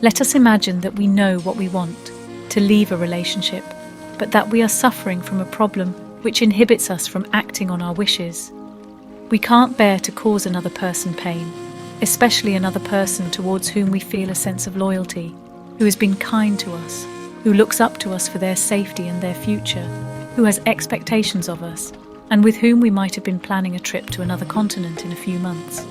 Let us imagine that we know what we want, to leave a relationship, but that we are suffering from a problem which inhibits us from acting on our wishes. We can't bear to cause another person pain, especially another person towards whom we feel a sense of loyalty, who has been kind to us, who looks up to us for their safety and their future, who has expectations of us, and with whom we might have been planning a trip to another continent in a few months.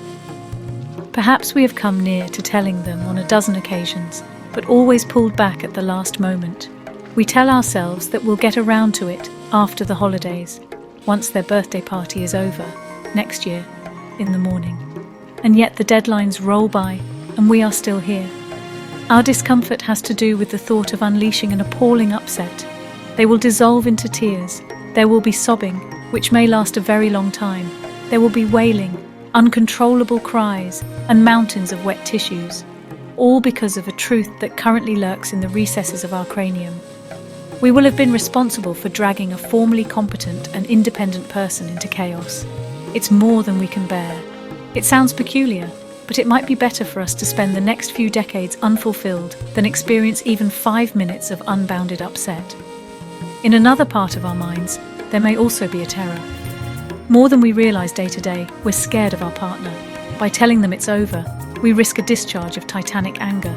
Perhaps we have come near to telling them on a dozen occasions, but always pulled back at the last moment. We tell ourselves that we'll get around to it after the holidays, once their birthday party is over, next year, in the morning. And yet the deadlines roll by, and we are still here. Our discomfort has to do with the thought of unleashing an appalling upset. They will dissolve into tears. There will be sobbing, which may last a very long time. There will be wailing, uncontrollable cries, and mountains of wet tissues, all because of a truth that currently lurks in the recesses of our cranium. We will have been responsible for dragging a formerly competent and independent person into chaos. It's more than we can bear. It sounds peculiar, but it might be better for us to spend the next few decades unfulfilled than experience even 5 minutes of unbounded upset. In another part of our minds, there may also be a terror. More than we realise day to day, we're scared of our partner. By telling them it's over, we risk a discharge of titanic anger.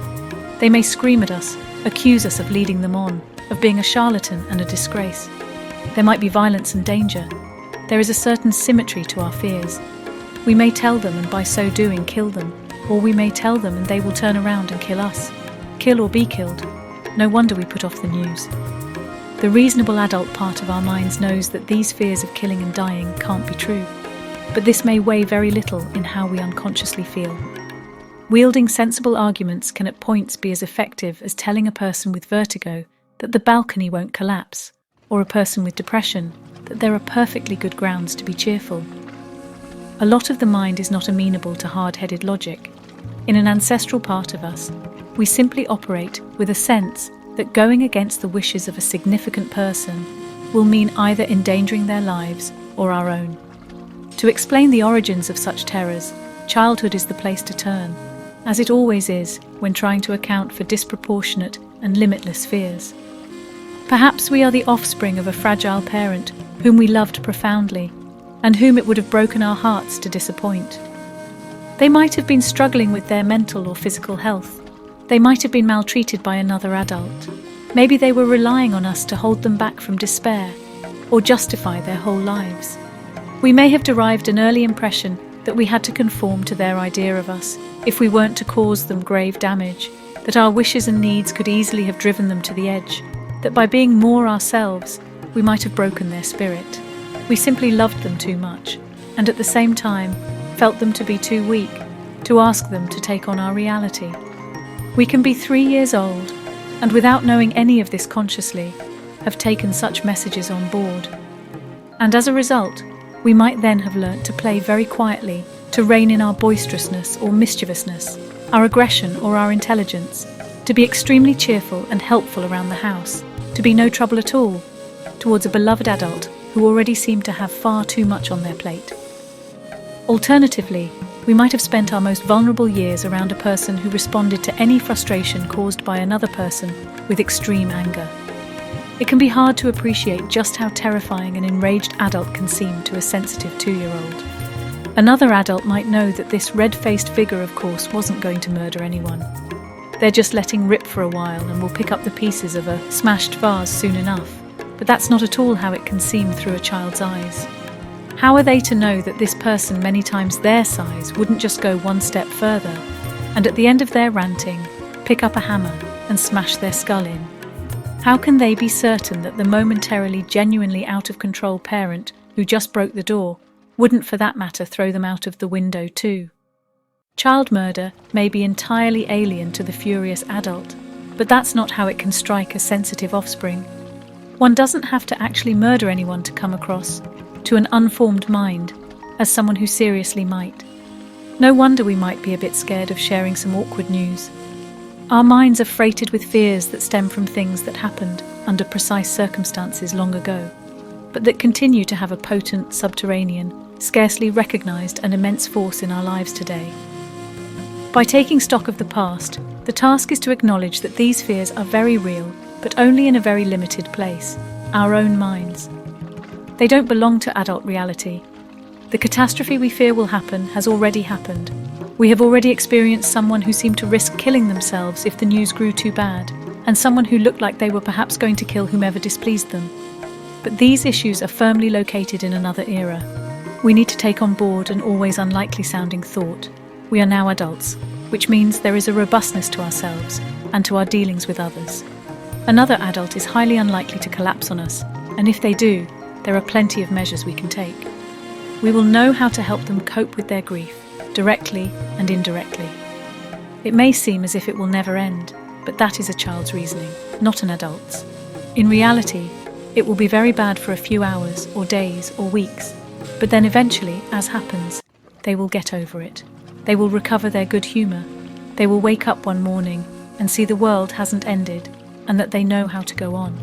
They may scream at us, accuse us of leading them on, of being a charlatan and a disgrace. There might be violence and danger. There is a certain symmetry to our fears. We may tell them and by so doing kill them, or we may tell them and they will turn around and kill us. Kill or be killed. No wonder we put off the news. The reasonable adult part of our minds knows that these fears of killing and dying can't be true, but this may weigh very little in how we unconsciously feel. Wielding sensible arguments can at points be as effective as telling a person with vertigo that the balcony won't collapse, or a person with depression that there are perfectly good grounds to be cheerful. A lot of the mind is not amenable to hard-headed logic. In an ancestral part of us, we simply operate with a sense that going against the wishes of a significant person will mean either endangering their lives or our own. To explain the origins of such terrors, childhood is the place to turn, as it always is when trying to account for disproportionate and limitless fears. Perhaps we are the offspring of a fragile parent whom we loved profoundly, and whom it would have broken our hearts to disappoint. They might have been struggling with their mental or physical health. They might have been maltreated by another adult. Maybe they were relying on us to hold them back from despair, or justify their whole lives. We may have derived an early impression that we had to conform to their idea of us if we weren't to cause them grave damage, that our wishes and needs could easily have driven them to the edge, that by being more ourselves, we might have broken their spirit. We simply loved them too much, and at the same time, felt them to be too weak to ask them to take on our reality. We can be 3 years old, and without knowing any of this consciously, have taken such messages on board. And as a result, we might then have learnt to play very quietly, to rein in our boisterousness or mischievousness, our aggression or our intelligence, to be extremely cheerful and helpful around the house, to be no trouble at all, towards a beloved adult who already seemed to have far too much on their plate. Alternatively, we might have spent our most vulnerable years around a person who responded to any frustration caused by another person with extreme anger. It can be hard to appreciate just how terrifying an enraged adult can seem to a sensitive 2-year-old. Another adult might know that this red-faced figure, of course, wasn't going to murder anyone. They're just letting rip for a while and will pick up the pieces of a smashed vase soon enough. But that's not at all how it can seem through a child's eyes. How are they to know that this person, many times their size, wouldn't just go one step further, and at the end of their ranting, pick up a hammer and smash their skull in? How can they be certain that the momentarily genuinely out-of-control parent who just broke the door wouldn't, for that matter, throw them out of the window too? Child murder may be entirely alien to the furious adult, but that's not how it can strike a sensitive offspring. One doesn't have to actually murder anyone to come across, to an unformed mind, as someone who seriously might. No wonder we might be a bit scared of sharing some awkward news. Our minds are freighted with fears that stem from things that happened under precise circumstances long ago, but that continue to have a potent, subterranean, scarcely recognised and immense force in our lives today. By taking stock of the past, The task is to acknowledge that these fears are very real, but only in a very limited place, our own minds. They don't belong to adult reality. The catastrophe we fear will happen has already happened. We have already experienced someone who seemed to risk killing themselves if the news grew too bad, and someone who looked like they were perhaps going to kill whomever displeased them. But these issues are firmly located in another era. We need to take on board an always unlikely sounding thought. We are now adults, which means there is a robustness to ourselves and to our dealings with others. Another adult is highly unlikely to collapse on us, and if they do, there are plenty of measures we can take. We will know how to help them cope with their grief, directly and indirectly. It may seem as if it will never end, but that is a child's reasoning, not an adult's. In reality, it will be very bad for a few hours or days or weeks, but then eventually, as happens, they will get over it. They will recover their good humour. They will wake up one morning and see the world hasn't ended and that they know how to go on.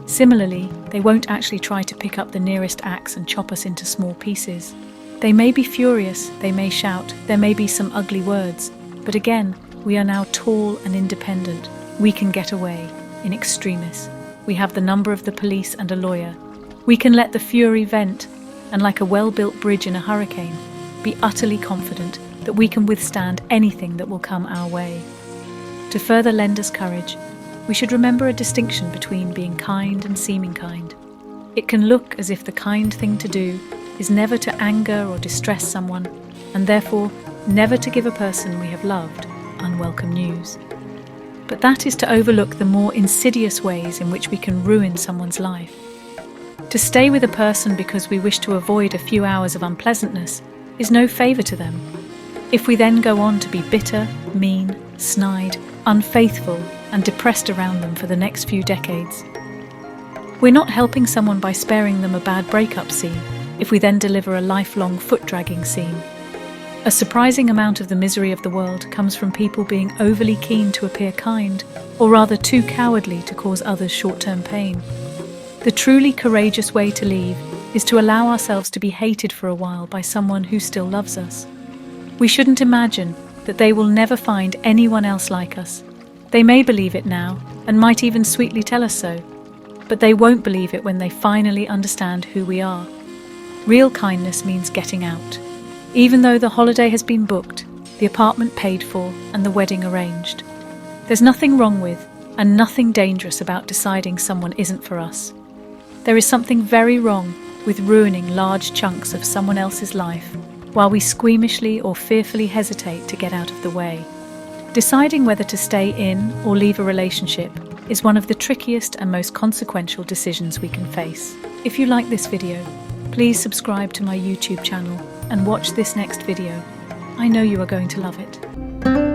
Similarly, they won't actually try to pick up the nearest axe and chop us into small pieces. They may be furious, they may shout, there may be some ugly words, but again, we are now tall and independent. We can get away, in extremis. We have the number of the police and a lawyer. We can let the fury vent, and like a well-built bridge in a hurricane, be utterly confident that we can withstand anything that will come our way. To further lend us courage, we should remember a distinction between being kind and seeming kind. It can look as if the kind thing to do is never to anger or distress someone, and therefore never to give a person we have loved unwelcome news. But that is to overlook the more insidious ways in which we can ruin someone's life. To stay with a person because we wish to avoid a few hours of unpleasantness is no favour to them. If we then go on to be bitter, mean, snide, unfaithful, and depressed around them for the next few decades, we're not helping someone by sparing them a bad breakup scene if we then deliver a lifelong foot-dragging scene. A surprising amount of the misery of the world comes from people being overly keen to appear kind, or rather too cowardly to cause others short-term pain. The truly courageous way to leave is to allow ourselves to be hated for a while by someone who still loves us. We shouldn't imagine that they will never find anyone else like us. They may believe it now, and might even sweetly tell us so, but they won't believe it when they finally understand who we are. Real kindness means getting out. Even though the holiday has been booked, the apartment paid for, and the wedding arranged. There's nothing wrong with, and nothing dangerous about deciding someone isn't for us. There is something very wrong with ruining large chunks of someone else's life while we squeamishly or fearfully hesitate to get out of the way. Deciding whether to stay in or leave a relationship is one of the trickiest and most consequential decisions we can face. If you like this video, please subscribe to my YouTube channel and watch this next video. I know you are going to love it.